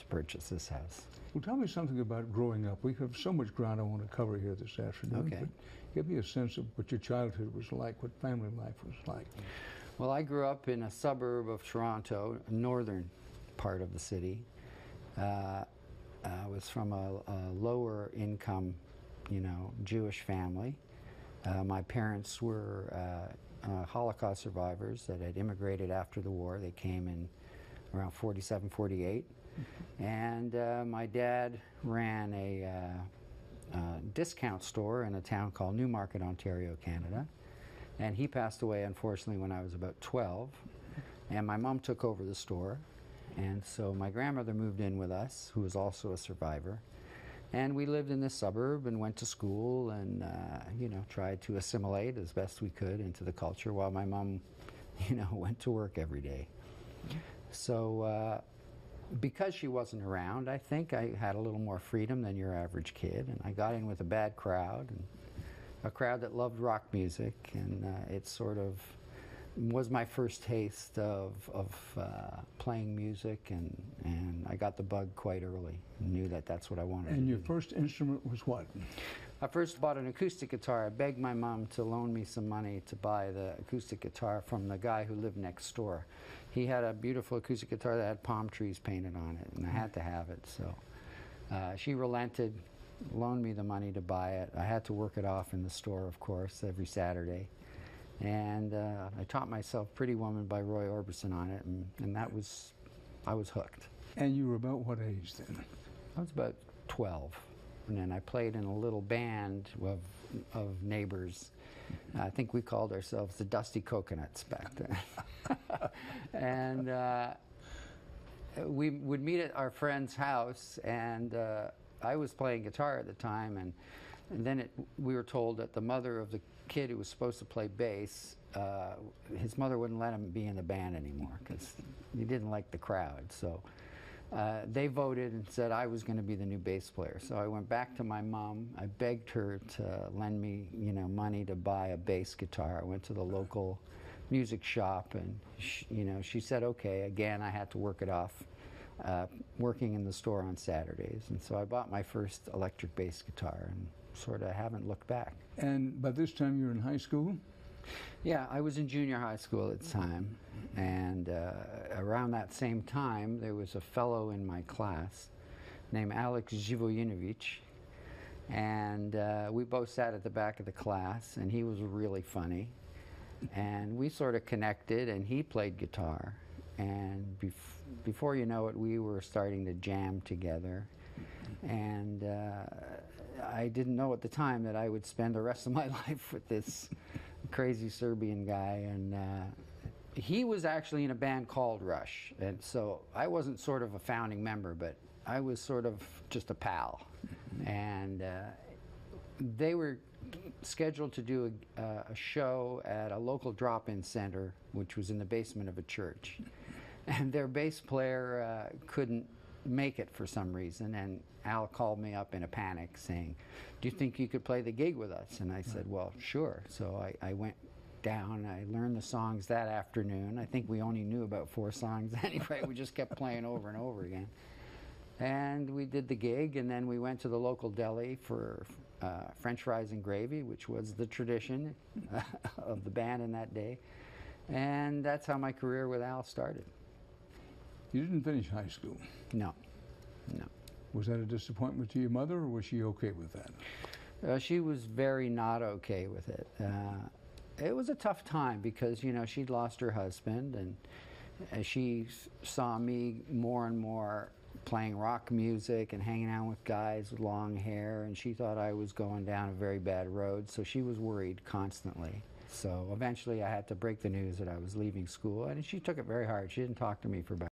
to purchase this house. Well, tell me something about growing up. We have so much ground I want to cover here this afternoon. Okay. But give me a sense of what your childhood was like, what family life was like. Well, I grew up in a suburb of Toronto, northern part of the city. I was from a lower income, Jewish family. My parents were Holocaust survivors that had immigrated after the war. They came in around 47, 48. And my dad ran a discount store in a town called Newmarket, Ontario, Canada. And he passed away, unfortunately, when I was about 12. And my mom took over the store. And so my grandmother moved in with us, who was also a survivor. And we lived in this suburb and went to school and, tried to assimilate as best we could into the culture while my mom, went to work every day. So because she wasn't around, I think I had a little more freedom than your average kid. And I got in with a bad crowd, and a crowd that loved rock music. And it sort of was my first taste of playing music, and I got the bug quite early and knew that that's what I wanted. And your first instrument was what? I first bought an acoustic guitar. I begged my mom to loan me some money to buy the acoustic guitar from the guy who lived next door. He had a beautiful acoustic guitar that had palm trees painted on it, and I had to have it. So she relented, loaned me the money to buy it. I had to work it off in the store, of course, every Saturday. And I taught myself Pretty Woman by Roy Orbison on it, and I was hooked. And you were about what age then? I was about 12. And then I played in a little band of neighbors. I think we called ourselves the Dusty Coconuts back then. And we would meet at our friend's house, and I was playing guitar at the time, and then we were told that the mother of the kid who was supposed to play bass, his mother wouldn't let him be in the band anymore because he didn't like the crowd. So they voted and said I was going to be the new bass player. So I went back to my mom. I begged her to lend me, money to buy a bass guitar. I went to the local music shop, and she said okay. Again, I had to work it off, working in the store on Saturdays. And so I bought my first electric bass guitar and sort of haven't looked back. And by this time you're in high school? Yeah, I was in junior high school at the time, and around that same time there was a fellow in my class named Alex Živojinovic, and we both sat at the back of the class, and he was really funny, and we sort of connected, and he played guitar, and before you know it, we were starting to jam together. And I didn't know at the time that I would spend the rest of my life with this crazy Serbian guy. And he was actually in a band called Rush. And so I wasn't sort of a founding member, but I was sort of just a pal. And they were scheduled to do a show at a local drop-in center, which was in the basement of a church. And their bass player couldn't make it for some reason, and Al called me up in a panic saying, do you think you could play the gig with us? And I said, well, sure. So I went down, I learned the songs that afternoon. I think we only knew about 4 songs anyway. We just kept playing over and over again. And we did the gig, and then we went to the local deli for French fries and gravy, which was the tradition of the band in that day. And that's how my career with Al started. You didn't finish high school? No. Was that a disappointment to your mother, or was she okay with that? She was very not okay with it. It was a tough time because, she'd lost her husband, and she saw me more and more playing rock music and hanging out with guys with long hair, and she thought I was going down a very bad road, so she was worried constantly. So eventually I had to break the news that I was leaving school, and she took it very hard. She didn't talk to me for about